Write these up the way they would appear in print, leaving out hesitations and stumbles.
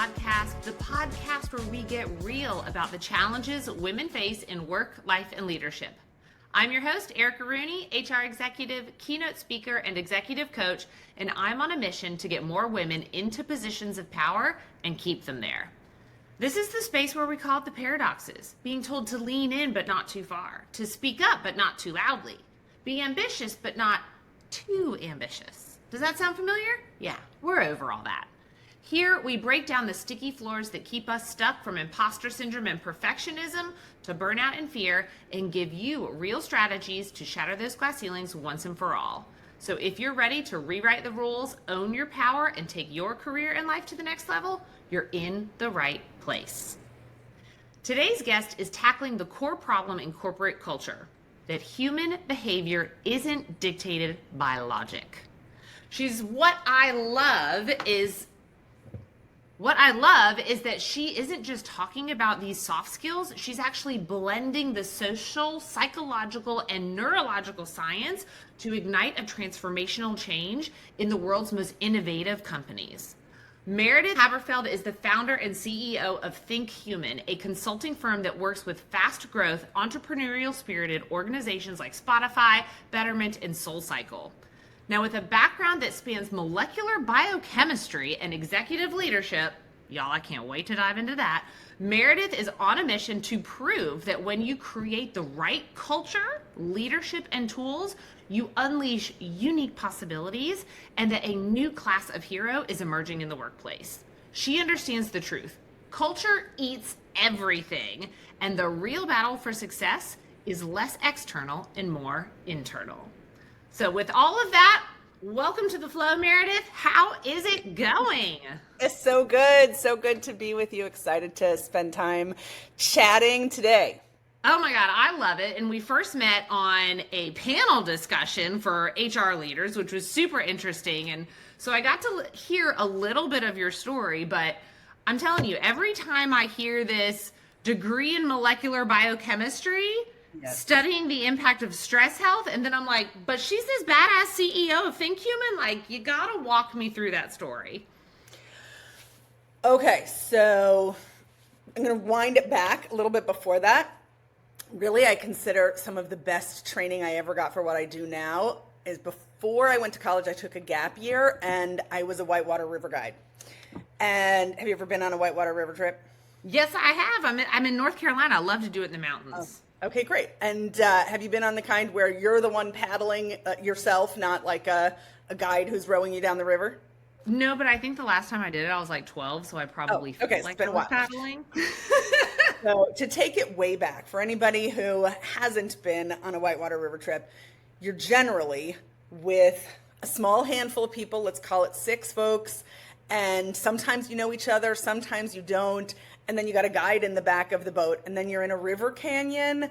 the podcast where we get real about the challenges women face in work, life, and leadership. I'm your host, Erica Rooney, HR executive, keynote speaker, and executive coach, and I'm on a mission to get more women into positions of power and keep them there. This is the space where we call it the paradoxes, being told to lean in but not too far, to speak up but not too loudly, be ambitious but not too ambitious. Does that sound familiar? Yeah, we're over all that. Here, we break down the sticky floors that keep us stuck from imposter syndrome and perfectionism to burnout and fear, and give you real strategies to shatter those glass ceilings once and for all. So if you're ready to rewrite the rules, own your power, and take your career and life to the next level, you're in the right place. Today's guest is tackling the core problem in corporate culture, that human behavior isn't dictated by logic. What I love is that she isn't just talking about these soft skills, she's actually blending the social, psychological, and neurological science to ignite a transformational change in the world's most innovative companies. Meredith Haberfield is the founder and CEO of Think Human, a consulting firm that works with fast growth, entrepreneurial spirited organizations like Spotify, Betterment, and SoulCycle. Now, with a background that spans molecular biochemistry and executive leadership, y'all, I can't wait to dive into that, Meredith is on a mission to prove that when you create the right culture, leadership, and tools, you unleash unique possibilities and that a new class of hero is emerging in the workplace. She understands the truth. Culture eats everything, and the real battle for success is less external and more internal. So with all of that, welcome to the flow, Meredith. How is it going? It's so good. So good to be with you. Excited to spend time chatting today. Oh my God, I love it. And we first met on a panel discussion for HR leaders, which was super interesting. And so I got to hear a little bit of your story, but I'm telling you, every time I hear this degree in molecular biochemistry, yes, studying the impact of stress health, and then I'm like, but she's this badass CEO of Think Human, like, you gotta walk me through that story. Okay, so I'm gonna wind it back a little bit before that. Really, I consider some of the best training I ever got for what I do now is before I went to college, I took a gap year and I was a Whitewater River guide. And have you ever been on a Whitewater River trip? Yes, I have. I'm in North Carolina. I love to do it in the mountains. Oh. Okay, great. And have you been on the kind where you're the one paddling yourself, not like a guide who's rowing you down the river? No, but I think the last time I did it, I was like 12, so I probably felt like I was paddling. So to take it way back, for anybody who hasn't been on a Whitewater River trip, you're generally with a small handful of people, let's call it 6 folks, and sometimes you know each other, sometimes you don't, and then you got a guide in the back of the boat, and then you're in a river canyon,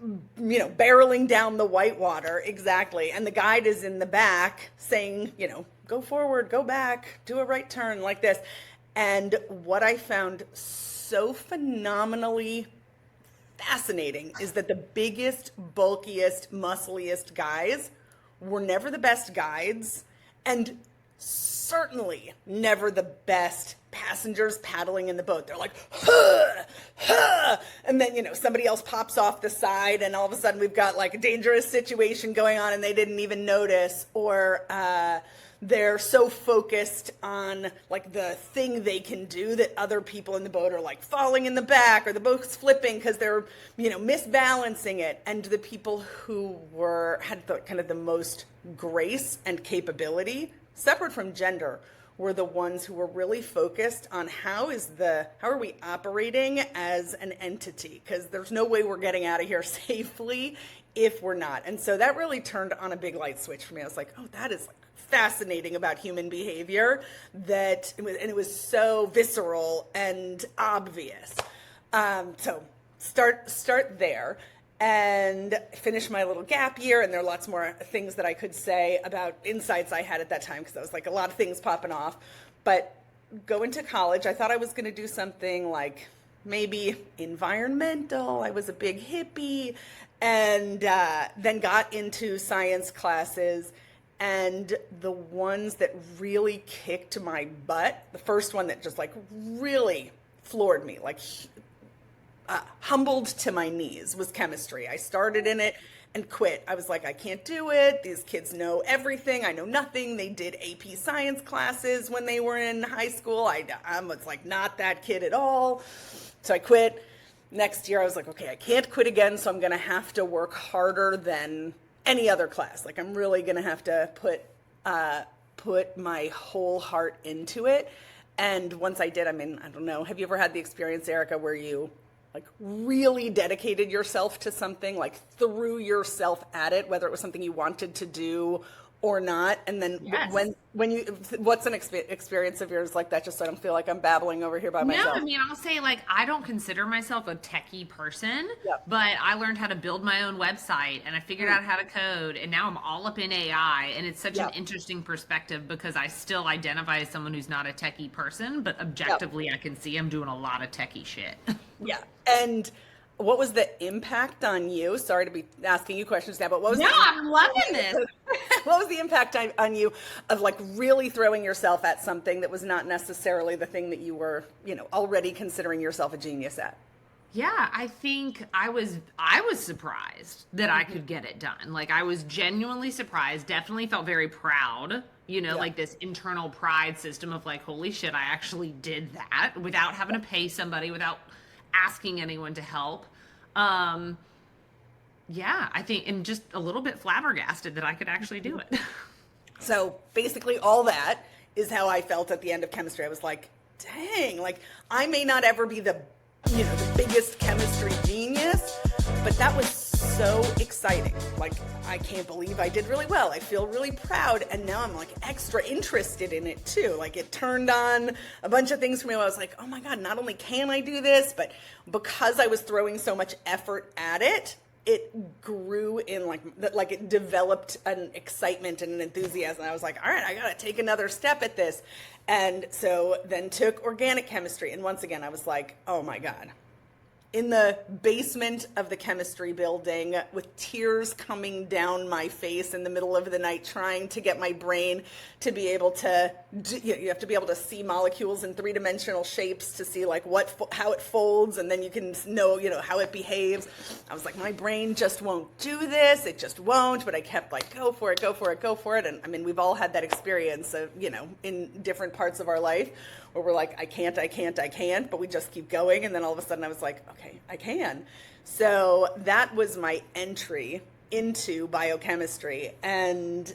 you know, barreling down the Whitewater, exactly, and the guide is in the back saying, you know, go forward, go back, do a right turn, like this. And what I found so phenomenally fascinating is that the biggest, bulkiest, muscliest guys were never the best guides, and certainly never the best passengers paddling in the boat. They're like, huh, huh. And then, you know, somebody else pops off the side and all of a sudden we've got like a dangerous situation going on and they didn't even notice, or they're so focused on like the thing they can do that other people in the boat are like falling in the back, or the boat's flipping because they're, you know, misbalancing it. And the people who had the kind of the most grace and capability, separate from gender, were the ones who were really focused on how are we operating as an entity, because there's no way we're getting out of here safely if we're not. And so that really turned on a big light switch for me. I was like, oh, that is like fascinating about human behavior, that it was so visceral and obvious. So start there. And finish my little gap year, and there are lots more things that I could say about insights I had at that time, because I was like a lot of things popping off. But going to college, I thought I was going to do something like maybe environmental. I was a big hippie, and then got into science classes And the ones that really kicked my butt, the first one that just like really floored me, like humbled to my knees, was chemistry. I started in it and quit. I was like, I can't do it. These kids know everything. I know nothing. They did AP science classes when they were in high school. I was like not that kid at all. So I quit. Next year I was like, okay, I can't quit again. So I'm going to have to work harder than any other class. Like I'm really going to have to put my whole heart into it. And once I did, I mean, I don't know. Have you ever had the experience, Erica, where you like really dedicated yourself to something, like threw yourself at it, whether it was something you wanted to do or not? And then Yes. when you, what's an experience of yours like that? Just so I don't feel like I'm babbling over here by myself. No, I mean, I'll say, like, I don't consider myself a techie person, Yep. but I learned how to build my own website and I figured out how to code, and now I'm all up in AI. And it's such an Yep. interesting perspective because I still identify as someone who's not a techie person, but objectively, I can see I'm doing a lot of techie shit. Yeah. And what was the impact on you? Sorry to be asking you questions now, but what was No, I'm loving this. what was the impact on you of like really throwing yourself at something that was not necessarily the thing that you were, already considering yourself a genius at? Yeah, I think I was surprised that I could get it done. Like I was genuinely surprised, definitely felt very proud, like this internal pride system of like, holy shit, I actually did that without having to pay somebody, without asking anyone to help. Yeah, I think, and just a little bit flabbergasted that I could actually do it. So basically all that is how I felt at the end of chemistry. I was like, dang, like I may not ever be the biggest chemistry genius, but that was so exciting. Like, I can't believe I did really well. I feel really proud. And now I'm like extra interested in it too. Like it turned on a bunch of things for me. I was like, oh my God, not only can I do this, but because I was throwing so much effort at it, it grew in like it developed an excitement and an enthusiasm. I was like, all right, I got to take another step at this. And so then took organic chemistry. And once again, I was like, oh my God. In the basement of the chemistry building with tears coming down my face in the middle of the night, trying to get my brain to be able to, you have to be able to see molecules in three-dimensional shapes to see like how it folds, and then you can know, how it behaves. I was like, my brain just won't do this. It just won't. But I kept like, go for it, go for it, go for it. And I mean, we've all had that experience of, in different parts of our life where we're like, I can't, but we just keep going. And then all of a sudden I was like, okay, I can. So that was my entry into biochemistry, and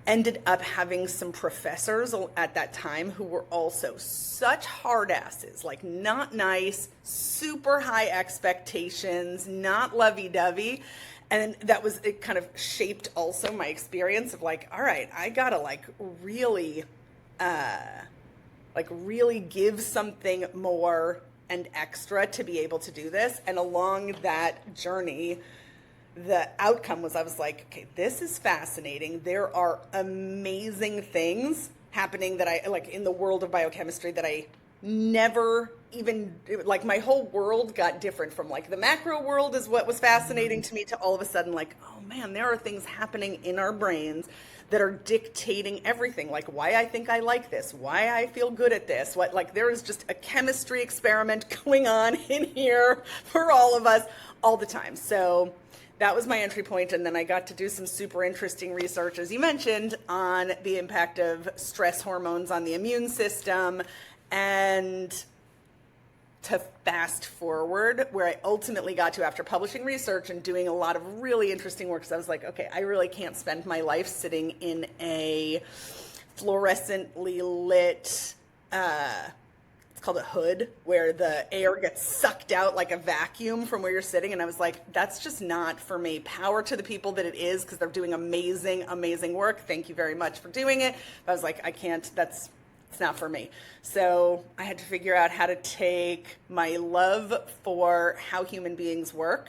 ended up having some professors at that time who were also such hard asses, like not nice, super high expectations, not lovey-dovey. And it kind of shaped also my experience of like, all right, I gotta really give something more and extra to be able to do this. And along that journey, the outcome was I was like, okay, this is fascinating. There are amazing things happening that I like in the world of biochemistry that I never even, like my whole world got different from like the macro world is what was fascinating to me, to all of a sudden like, oh man, there are things happening in our brains that are dictating everything, like why I think I like this, why I feel good at this, there is just a chemistry experiment going on in here for all of us all the time. So that was my entry point, and then I got to do some super interesting research, as you mentioned, on the impact of stress hormones on the immune system. And to fast forward, where I ultimately got to after publishing research and doing a lot of really interesting work, because I was like, okay, I really can't spend my life sitting in a fluorescently lit, it's called a hood, where the air gets sucked out like a vacuum from where you're sitting. And I was like, that's just not for me. Power to the people that it is, because they're doing amazing, amazing work. Thank you very much for doing it. But I was like, I can't, it's not for me. So I had to figure out how to take my love for how human beings work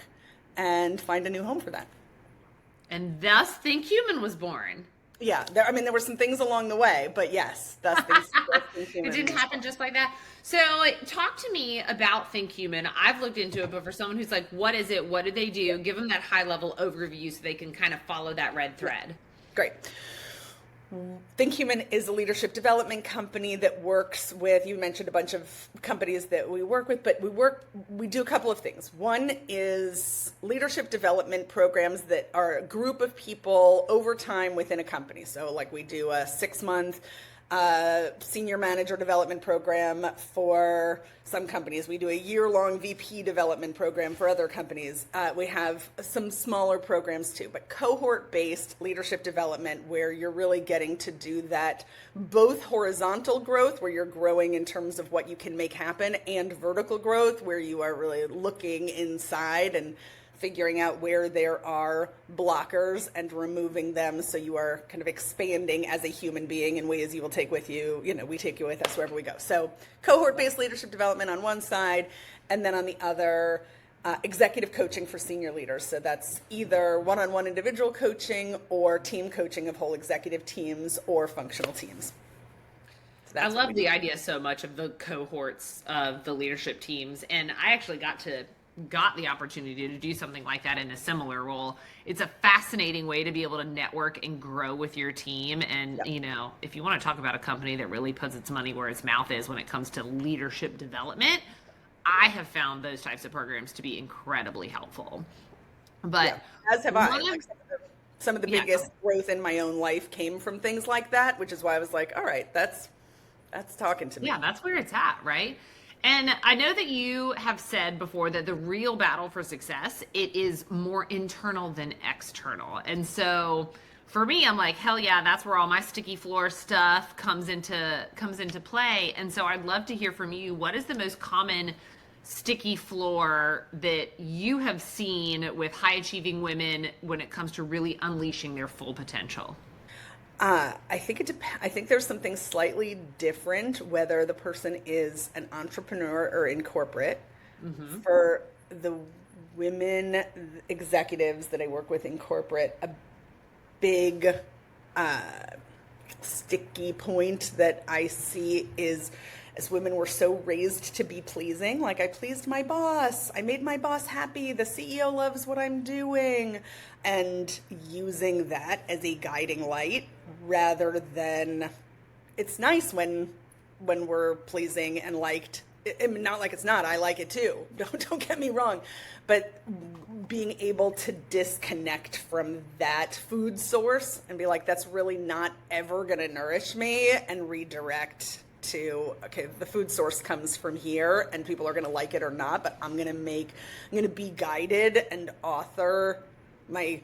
and find a new home for that. And thus Think Human was born. Yeah, there were some things along the way, but yes, that's Think It Human. didn't happen just like that. So, talk to me about Think Human. I've looked into it, but for someone who's like, what is it? What do they do? Give them that high level overview so they can kind of follow that red thread. Great. Think Human is a leadership development company that works with, you mentioned a bunch of companies that we work with, but we do a couple of things. One is leadership development programs that are a group of people over time within a company. So like we do a 6-month senior manager development program for some companies. We do a year-long VP development program for other companies. We have some smaller programs too, but cohort-based leadership development where you're really getting to do that both horizontal growth where you're growing in terms of what you can make happen and vertical growth where you are really looking inside and figuring out where there are blockers and removing them so you are kind of expanding as a human being in ways you will take with you, we take you with us wherever we go. So cohort-based leadership development on one side, and then on the other, executive coaching for senior leaders. So that's either one-on-one individual coaching or team coaching of whole executive teams or functional teams. So I love the idea so much of the cohorts of the leadership teams, and I actually got the opportunity to do something like that in a similar role. It's a fascinating way to be able to network and grow with your team. And, if you want to talk about a company that really puts its money where its mouth is when it comes to leadership development, I have found those types of programs to be incredibly helpful. But as have I. Some of the biggest growth in my own life came from things like that, which is why I was like, all right, that's talking to me. Yeah, that's where it's at, right? And I know that you have said before that the real battle for success, it is more internal than external. And so for me, I'm like, hell yeah, that's where all my sticky floor stuff comes into play. And so I'd love to hear from you. What is the most common sticky floor that you have seen with high achieving women when it comes to really unleashing their full potential? I think there's something slightly different whether the person is an entrepreneur or in corporate. Mm-hmm. For the women executives that I work with in corporate, a big sticky point that I see is, as women, we're so raised to be pleasing. Like, I pleased my boss. I made my boss happy. The CEO loves what I'm doing. And using that as a guiding light rather than, it's nice when we're pleasing and liked. Not like it's not. I like it too. Don't get me wrong. But being able to disconnect from that food source and be like, that's really not ever going to nourish me, and redirect to, okay, the food source comes from here and people are going to like it or not, but I'm going to be guided and author my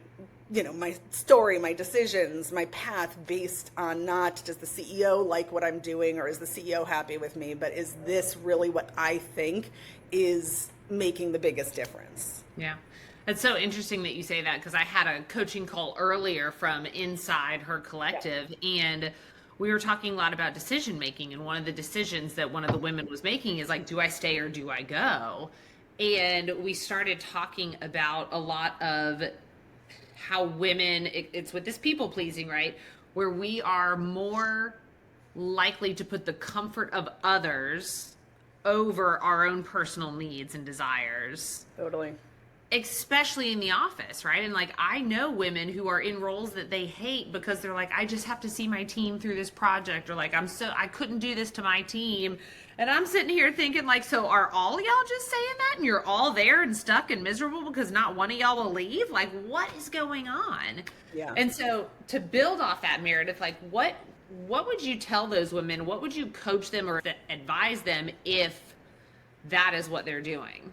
story, my decisions, my path based on not does the CEO like what I'm doing or is the CEO happy with me, but is this really what I think is making the biggest difference? Yeah. It's so interesting that you say that, because I had a coaching call earlier from inside her collective, and we were talking a lot about decision making, and one of the decisions that one of the women was making is like, do I stay or do I go? And we started talking about a lot of how women, it's with this people pleasing, right? Where we are more likely to put the comfort of others over our own personal needs and desires. Totally. Especially in the office, right? And like, I know women who are in roles that they hate because they're like, I just have to see my team through this project, or like, I couldn't do this to my team. And I'm sitting here thinking like, so are all y'all just saying that and you're all there and stuck and miserable because not one of y'all will leave? Like, what is going on? Yeah. And so to build off that, Meredith, like what would you tell those women? What would you coach them or advise them if that is what they're doing?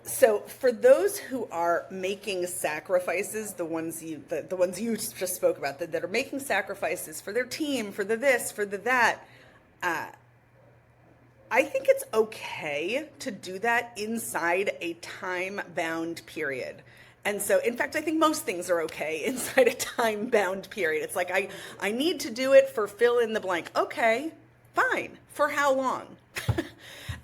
So for those who are making sacrifices, the ones you just spoke about, that are making sacrifices for their team, for the this, for the that, I think it's okay to do that inside a time-bound period. And so, in fact, I think most things are okay inside a time-bound period. It's like, I need to do it for fill in the blank. Okay, fine. For how long?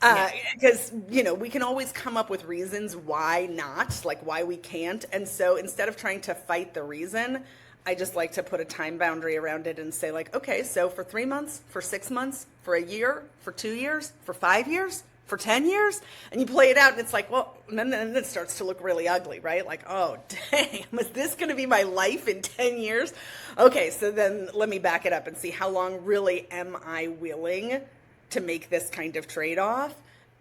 Because, we can always come up with reasons why not, like why we can't. And so instead of trying to fight the reason, I just like to put a time boundary around it and say like, okay, so for 3 months, for 6 months, for a year, for 2 years, for 5 years, for 10 years, and you play it out and it's like, well, and then it starts to look really ugly, right? Like, oh, dang, was this going to be my life in 10 years? Okay, so then let me back it up and see how long really am I willing to make this kind of trade-off.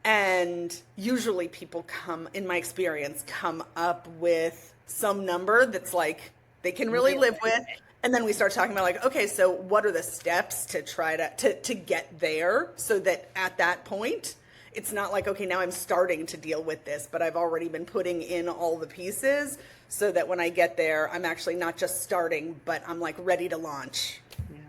And usually people in my experience, come up with some number that's like, they can really live with. And then we start talking about like, okay, so what are the steps to try to get there so that at that point, it's not like, okay, now I'm starting to deal with this, but I've already been putting in all the pieces so that when I get there, I'm actually not just starting, but I'm like ready to launch. Yeah.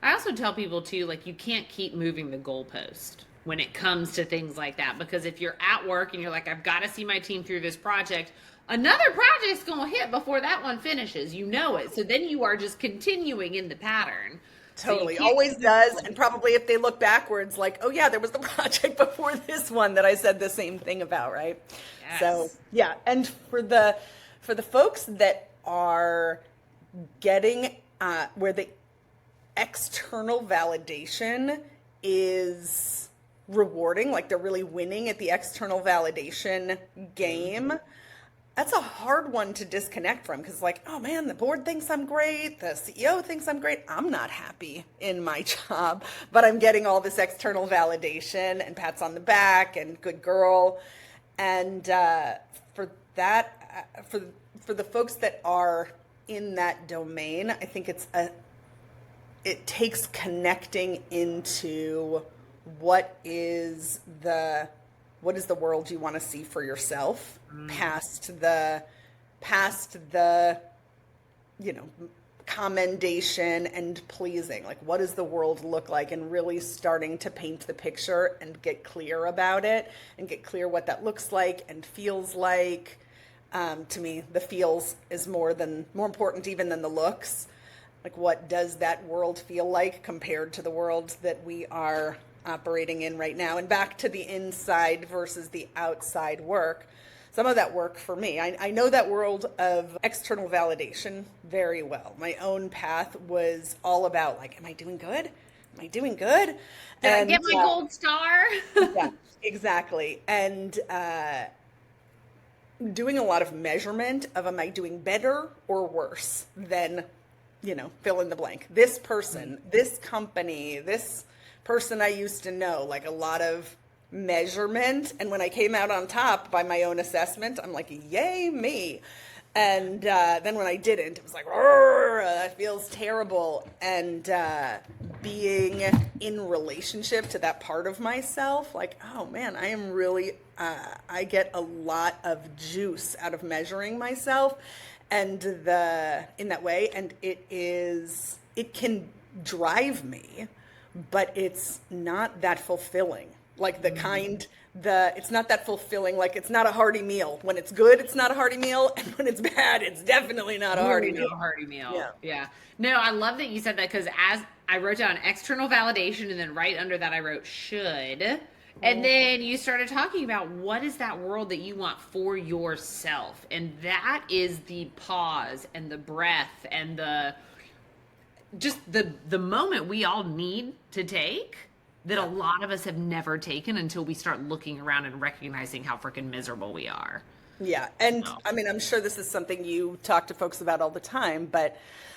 I also tell people too, like you can't keep moving the goalpost when it comes to things like that, because if you're at work and you're like, I've got to see my team through this project, another project's going to hit before that one finishes. You know it. So then you are just continuing in the pattern. Totally. Always does. And probably if they look backwards, like, oh yeah, there was the project before this one that I said the same thing about, right? Yes. So yeah. And for the folks that are getting where the external validation is rewarding, like they're really winning at the external validation game, that's a hard one to disconnect from, because like, oh man, the board thinks I'm great, the CEO thinks I'm great, I'm not happy in my job, but I'm getting all this external validation and pats on the back and good girl. And for the folks that are in that domain, I think it takes connecting into what is the world you want to see for yourself, past the commendation and pleasing. Like, what does the world look like? And really starting to paint the picture and get clear about it and get clear what that looks like and feels like. To me, the feels is more important even than the looks. Like, what does that world feel like compared to the world that we are operating in right now? And back to the inside versus the outside work. Some of that work for me, I know that world of external validation very well. My own path was all about like, am I doing good? Am I doing good? Did I get my gold star? Yeah, exactly. And doing a lot of measurement of, am I doing better or worse than, fill in the blank. This person, this company, this person I used to know, like a lot of measurement. And when I came out on top by my own assessment, I'm like, yay me. And then when I didn't, it was like, that feels terrible. And being in relationship to that part of myself, like, oh man, I am really, I get a lot of juice out of measuring myself and in that way. And it can drive me, but it's not that fulfilling. Like it's not that fulfilling. Like, it's not a hearty meal. When it's good, it's not a hearty meal. And when it's bad, it's definitely not a hearty meal. Yeah. No, I love that you said that, because as I wrote down external validation, and then right under that I wrote should. And then you started talking about what is that world that you want for yourself. And that is the pause and the breath and the moment we all need to take, that a lot of us have never taken until we start looking around and recognizing how freaking miserable we are. Yeah. And I mean, I'm sure this is something you talk to folks about all the time, but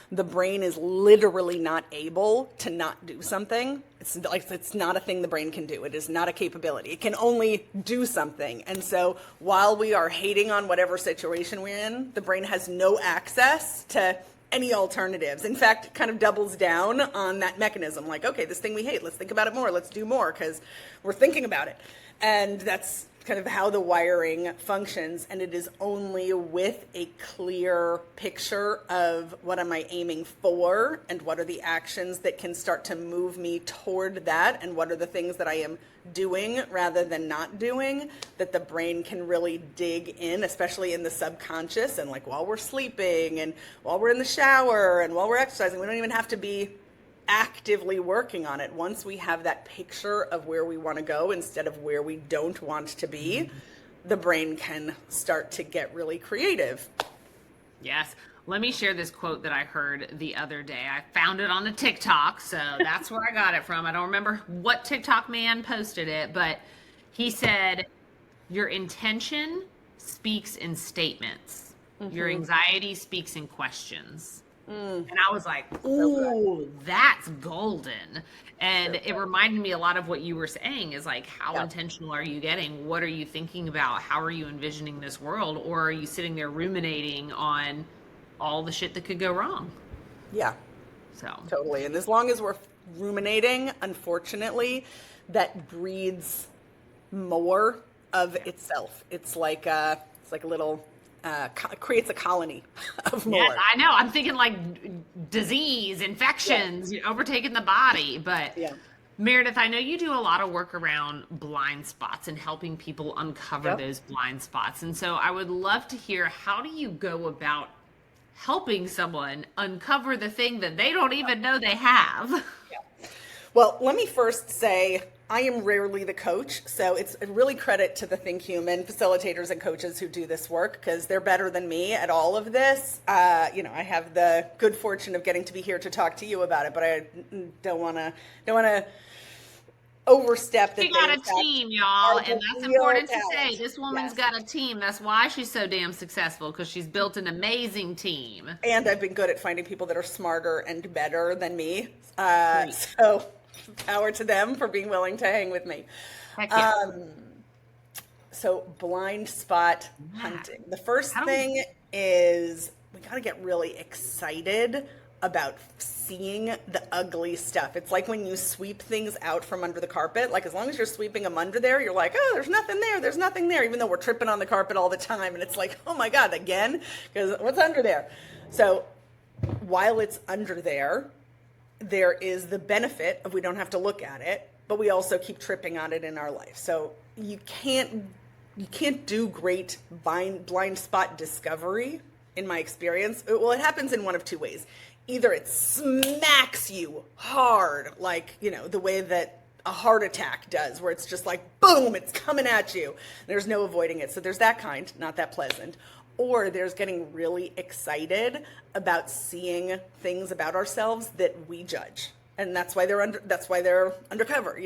the brain is literally not able to not do something. It's not a thing the brain can do. It is not a capability. It can only do something. And so while we are hating on whatever situation we're in, the brain has no access to any alternatives. In fact, it kind of doubles down on that mechanism. Like, okay, this thing we hate, let's think about it more. Let's do more because we're thinking about it. And that's kind of how the wiring functions. And it is only with a clear picture of what am I aiming for and what are the actions that can start to move me toward that and what are the things that I am doing rather than not doing, that the brain can really dig in, especially in the subconscious. And like while we're sleeping and while we're in the shower and while we're exercising, we don't even have to be actively working on it. Once we have that picture of where we want to go instead of where we don't want to be, the brain can start to get really creative. Yes. Let me share this quote that I heard the other day. I found it on a TikTok, so that's where I got it from. I don't remember what TikTok man posted it, but he said, your intention speaks in statements. Your anxiety speaks in questions. And I was like, So good. ooh, that's golden. And So it good. reminded me a lot of what you were saying is like, how Yeah. intentional are you getting? What are you thinking about? How are you envisioning this world? Or are you sitting there ruminating on all the shit that could go wrong? Yeah. So, Totally. And as long as we're ruminating, unfortunately, that breeds more of yeah. itself. It's like a little creates a colony of Yes, more. I know. I'm thinking like disease, Yeah. infections, overtaking the body. But Yeah. Meredith, I know you do a lot of work around blind spots and helping people uncover Yep. those blind spots. And so I would love to hear, how do you go about helping someone uncover the thing that they don't even know they have? Well, let me first say I am rarely the coach, so it's really credit to the Think Human facilitators and coaches who do this work because they're better than me at all of this. I have the good fortune of getting to be here to talk to you about it, but I don't want to overstep that She they got in a fact team, y'all, are and the that's real important to say. talent. This woman's Yes. got a team. That's why she's so damn successful, because she's built an amazing team. And I've been good at finding people that are smarter and better than me. Great. So power to them for being willing to hang with me. Heck yeah. So blind spot Yeah. hunting. The first How do we, thing is we got to get really excited about seeing the ugly stuff. It's like when you sweep things out from under the carpet. Like as long as you're sweeping them under there, you're like, oh, there's nothing there. There's nothing there. Even though we're tripping on the carpet all the time. And it's like, oh my God, again? Because what's under there? So while it's under there, there is the benefit of we don't have to look at it, but we also keep tripping on it in our life. So you can't do great blind spot discovery, in my experience. Well, it happens in one of two ways. Either it smacks you hard, like, the way that a heart attack does, where it's just like, boom, it's coming at you. There's no avoiding it. So there's that kind, not that pleasant. Or there's getting really excited about seeing things about ourselves that we judge. And that's why they're undercover.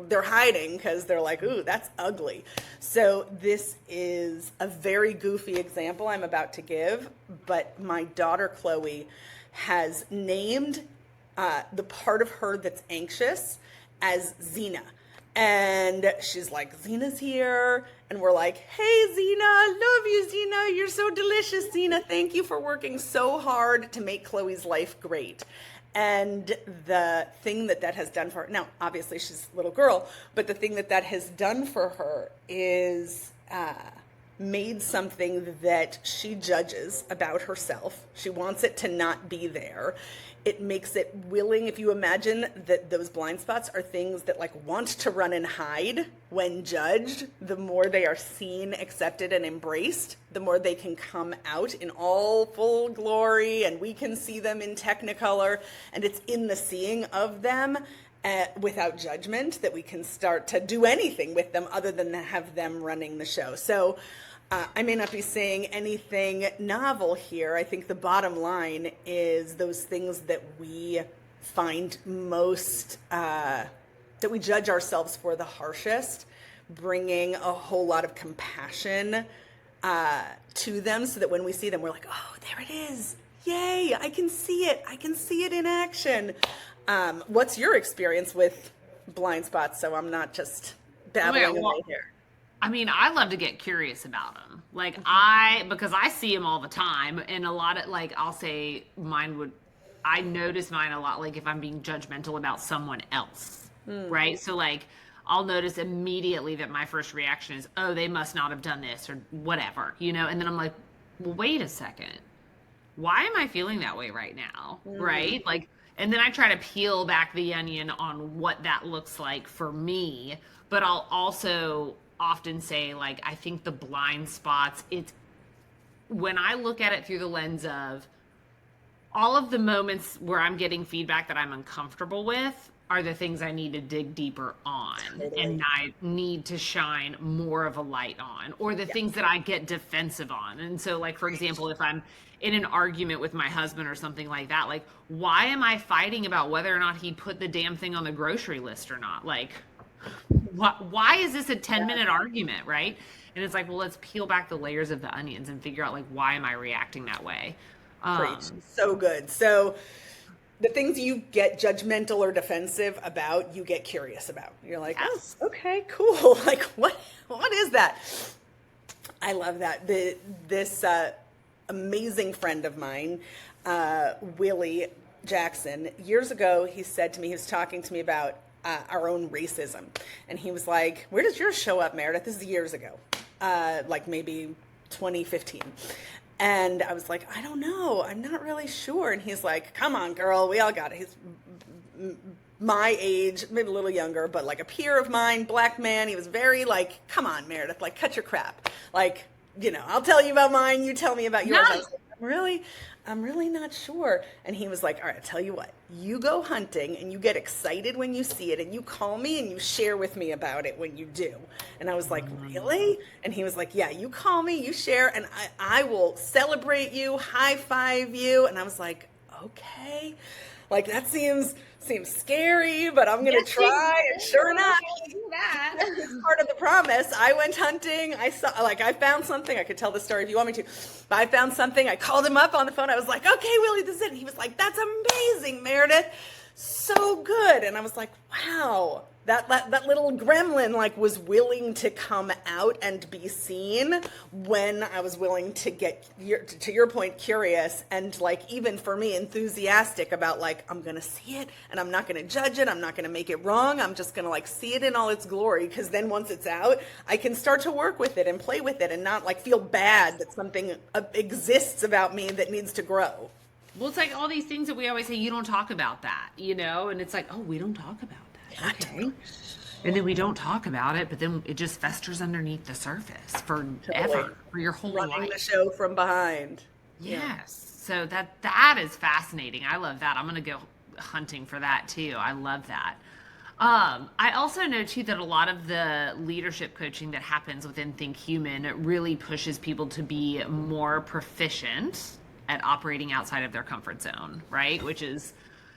They're hiding because they're like, ooh, that's ugly. So this is a very goofy example I'm about to give, but my daughter Chloe has named the part of her that's anxious as Xena. And she's like, Xena's here. And we're like, hey, Xena, love you, Xena. You're so delicious, Xena. Thank you for working so hard to make Chloe's life great. And the thing that has done for her, now, obviously she's a little girl, but the thing that has done for her is made something that she judges about herself. She wants it to not be there. It makes it willing. If you imagine that those blind spots are things that want to run and hide when judged, the more they are seen, accepted, and embraced, the more they can come out in all full glory, and we can see them in Technicolor. And it's in the seeing of them without judgment that we can start to do anything with them other than have them running the show. So I may not be saying anything novel here. I think the bottom line is those things that we find most, that we judge ourselves for the harshest, bringing a whole lot of compassion to them so that when we see them, we're like, oh, there it is. Yay, I can see it. I can see it in action. What's your experience with blind spots? So I'm not just babbling away here. I mean, I love to get curious about them. Because I see them all the time, and a lot of, I'll say I notice mine a lot, if I'm being judgmental about someone else, right? So, I'll notice immediately that my first reaction is, oh, they must not have done this or whatever, and then I'm like, well, wait a second. Why am I feeling that way right now? Right? And then I try to peel back the onion on what that looks like for me, but I'll also often say, I think the blind spots, it's when I look at it through the lens of all of the moments where I'm getting feedback that I'm uncomfortable with, are the things I need to dig deeper on Totally. and I need to shine more of a light on, or the Yeah. things that I get defensive on. And so, like, for example, if I'm in an argument with my husband or something like that, like, why am I fighting about whether or not he put the damn thing on the grocery list or not? Like, why is this a 10-minute argument, right? And it's like, well, let's peel back the layers of the onions and figure out, like, why am I reacting that way? Preach. Um, So good. So the things you get judgmental or defensive about, you get curious about. You're like, oh, yes. okay, cool. Like, what is that? I love that. This amazing friend of mine, Willie Jackson, years ago, he said to me, he was talking to me about our own racism. And he was like, where does yours show up, Meredith? This is years ago, like maybe 2015. And I was like, I don't know. I'm not really sure. And he's like, come on, girl. We all got it. He's my age, maybe a little younger, but like a peer of mine, black man. He was very like, come on, Meredith, like cut your crap. Like, I'll tell you about mine. You tell me about yours. I was like, I'm really not sure. And he was like, all right, I'll tell you what, you go hunting and you get excited when you see it and you call me and you share with me about it when you do. And I was like, really? And he was like, yeah, you call me, you share, and I will celebrate you, high five you. And I was like, okay, like that seems scary, but I'm going to try. And sure enough, it's part of the promise. I went hunting. I saw, like, I found something. I could tell the story if you want me to. But I found something. I called him up on the phone. I was like, okay, Willie, this is it. And he was like, that's amazing, Meredith. So good. And I was like, wow. That little gremlin like was willing to come out and be seen when I was willing to get to your point curious and like even for me enthusiastic about like I'm gonna see it and I'm not gonna judge it, I'm not gonna make it wrong, I'm just gonna like see it in all its glory because then once it's out I can start to work with it and play with it and not like feel bad that something exists about me that needs to grow. Well, it's like all these things that we always say, you don't talk about that, and it's like, oh, we don't talk about that. Okay. And then we don't talk about it, but then it just festers underneath the surface forever, for your whole life. Running the show from behind. Yes. Yeah. So that is fascinating. I love that. I'm going to go hunting for that too. I love that. I also know too that a lot of the leadership coaching that happens within Think Human really pushes people to be more proficient at operating outside of their comfort zone, right? Which is,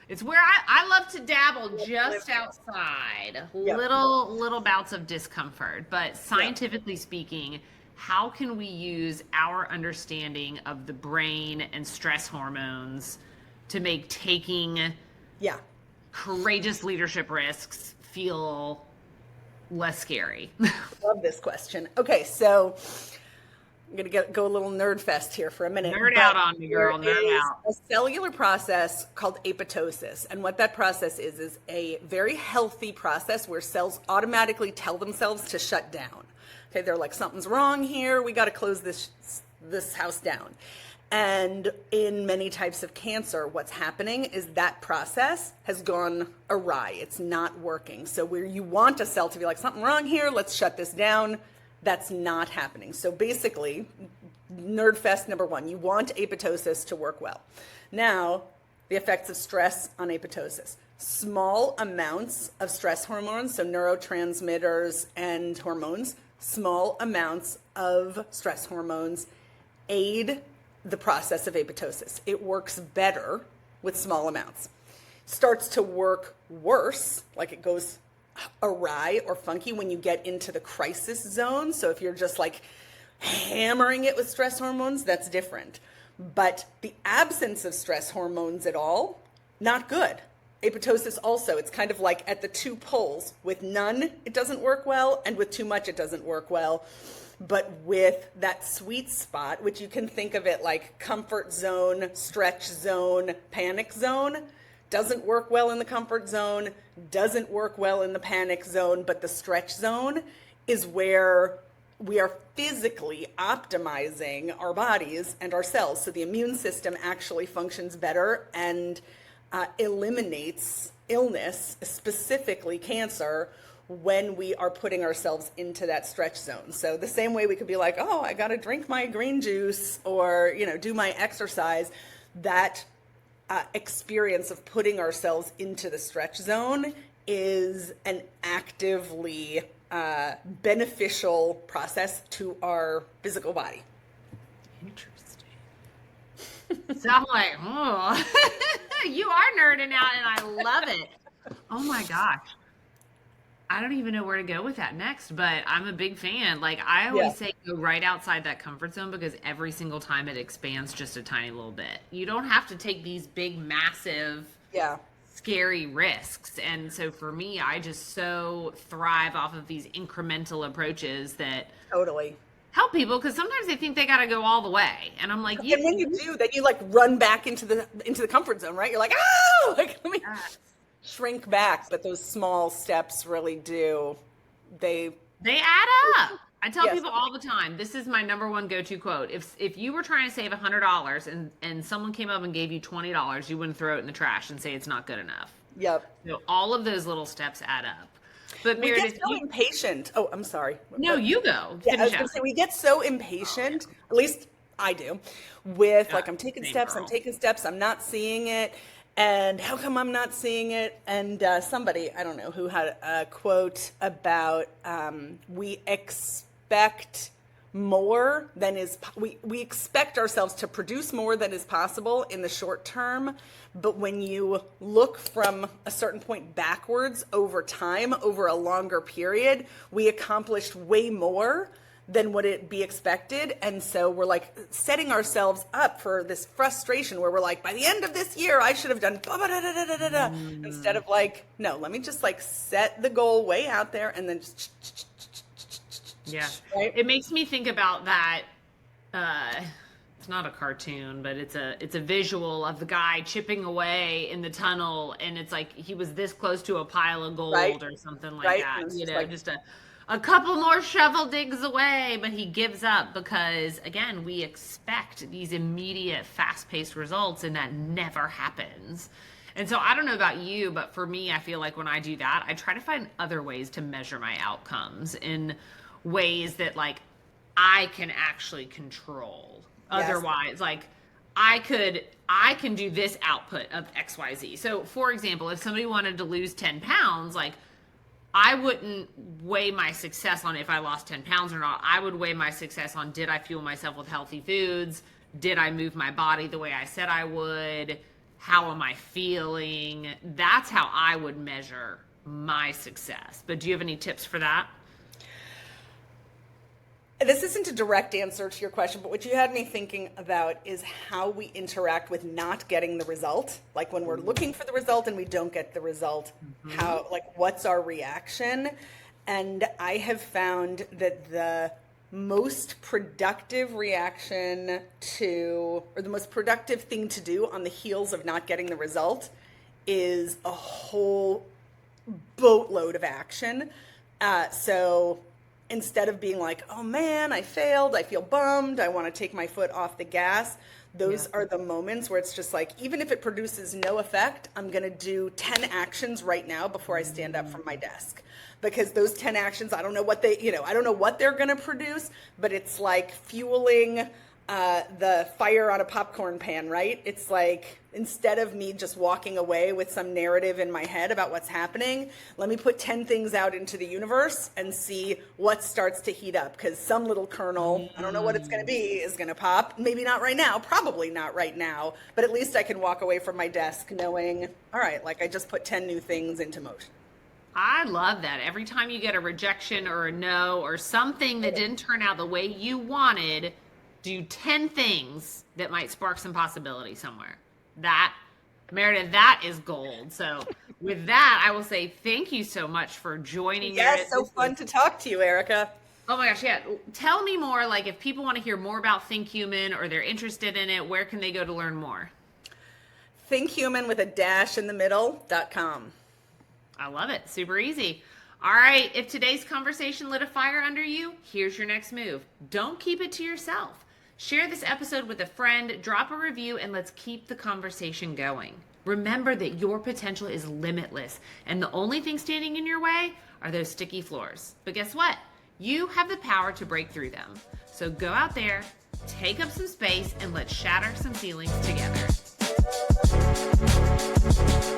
it's where I love to dabble just outside, little bouts of discomfort. But scientifically speaking, how can we use our understanding of the brain and stress hormones to make taking courageous leadership risks feel less scary? Love this question. Okay, so I'm going to go a little nerd fest here for a minute. Nerd out on me, girl. Nerd out. A cellular process called apoptosis. And what that process is a very healthy process where cells automatically tell themselves to shut down. Okay, they're like, something's wrong here. We got to close this house down. And in many types of cancer, what's happening is that process has gone awry. It's not working. So where you want a cell to be like, something wrong here, let's shut this down. That's not happening. So basically, nerd fest number one, you want apoptosis to work well. Now, the effects of stress on apoptosis. Small amounts of stress hormones, so neurotransmitters and hormones, small amounts of stress hormones aid the process of apoptosis. It works better with small amounts. Starts to work worse, like it goes awry or funky when you get into the crisis zone. So if you're just like hammering it with stress hormones, that's different. But the absence of stress hormones at all, not good. Apoptosis also, it's kind of like at the two poles. With none, it doesn't work well, and with too much, it doesn't work well. But with that sweet spot, which you can think of it like comfort zone, stretch zone, panic zone, doesn't work well in the comfort zone, doesn't work well in the panic zone, but the stretch zone is where we are physically optimizing our bodies and our cells. So the immune system actually functions better and eliminates illness, specifically cancer, when we are putting ourselves into that stretch zone. So the same way we could be like, oh, I got to drink my green juice or, do my exercise, that experience of putting ourselves into the stretch zone is an actively beneficial process to our physical body. Interesting. So I'm like, oh, you are nerding out, and I love it. Oh my gosh. I don't even know where to go with that next, but I'm a big fan. Like I Yeah. always say, go right outside that comfort zone because every single time it expands just a tiny little bit. You don't have to take these big, massive, Yeah. scary risks. And so for me, I just so thrive off of these incremental approaches that Totally. help people because sometimes they think they got to go all the way. And I'm like, And when you do, then you like run back into the comfort zone, right? You're like, oh, like let me shrink back. But those small steps really do. They add up. I tell Yes. people all the time, this is my number one go-to quote. If you were trying to save $100 and someone came up and gave you $20, you wouldn't throw it in the trash and say it's not good enough. Yep. So all of those little steps add up. But We Meredith, get so impatient. Oh, I'm sorry. no, you go. Yeah, I was Finish gonna out. say we get so impatient, at least I do, with like I'm taking same steps, I'm not seeing it, and how come I'm not seeing it? And somebody, I don't know who had a quote about we expect more than is we expect ourselves to produce more than is possible in the short term, but when you look from a certain point backwards over time, over a longer period, we accomplished way more than would it be expected. And so we're like setting ourselves up for this frustration where we're like, by the end of this year I should have done blah, blah, da, da, da, da, da. Instead of like, no, let me just like set the goal way out there and then just Yeah. right? It makes me think about that. It's not a cartoon, but it's a visual of the guy chipping away in the tunnel, and it's like he was this close to a pile of gold Right. or something like Right. that. And it's You just know, like- just a couple more shovel digs away, but he gives up because again, we expect these immediate, fast-paced results, and that never happens. And so I don't know about you, but for me, I feel like when I do that, I try to find other ways to measure my outcomes in ways that like I can actually control. Yes. Otherwise, like I can do this output of XYZ. So for example, if somebody wanted to lose 10 pounds, like I wouldn't weigh my success on if I lost 10 pounds or not. I would weigh my success on, did I fuel myself with healthy foods? Did I move my body the way I said I would? How am I feeling? That's how I would measure my success. But do you have any tips for that? This isn't a direct answer to your question, but what you had me thinking about is how we interact with not getting the result. Like when we're looking for the result and we don't get the result, how, like, what's our reaction? And I have found that the most productive reaction to, or the most productive thing to do on the heels of not getting the result is a whole boatload of action. So instead of being like, oh man, I failed, I feel bummed, I want to take my foot off the gas, those are the moments where it's just like, even if it produces no effect, I'm going to do 10 actions right now before I stand up from my desk. Because those 10 actions, I don't know what I don't know what they're going to produce, but it's like fueling the fire on a popcorn pan, right? It's like, instead of me just walking away with some narrative in my head about what's happening, let me put 10 things out into the universe and see what starts to heat up. Because some little kernel, I don't know what it's going to be, is going to pop. Maybe not right now, probably not right now, but at least I can walk away from my desk knowing, all right, like I just put 10 new things into motion. I love that. Every time you get a rejection or a no or something that didn't turn out the way you wanted, do 10 things that might spark some possibility somewhere. That, Meredith, that is gold. So with that, I will say thank you so much for joining. Yes, Meredith. so fun to talk to you, Erica. Oh my gosh, yeah. Tell me more, like if people want to hear more about Think Human or they're interested in it, where can they go to learn more? ThinkHuman with a dash in the middle.com. I love it. Super easy. All right. If today's conversation lit a fire under you, here's your next move. Don't keep it to yourself. Share this episode with a friend, drop a review, and let's keep the conversation going. Remember that your potential is limitless, and the only thing standing in your way are those sticky floors. But guess what? You have the power to break through them. So go out there, take up some space, and let's shatter some ceilings together. soon.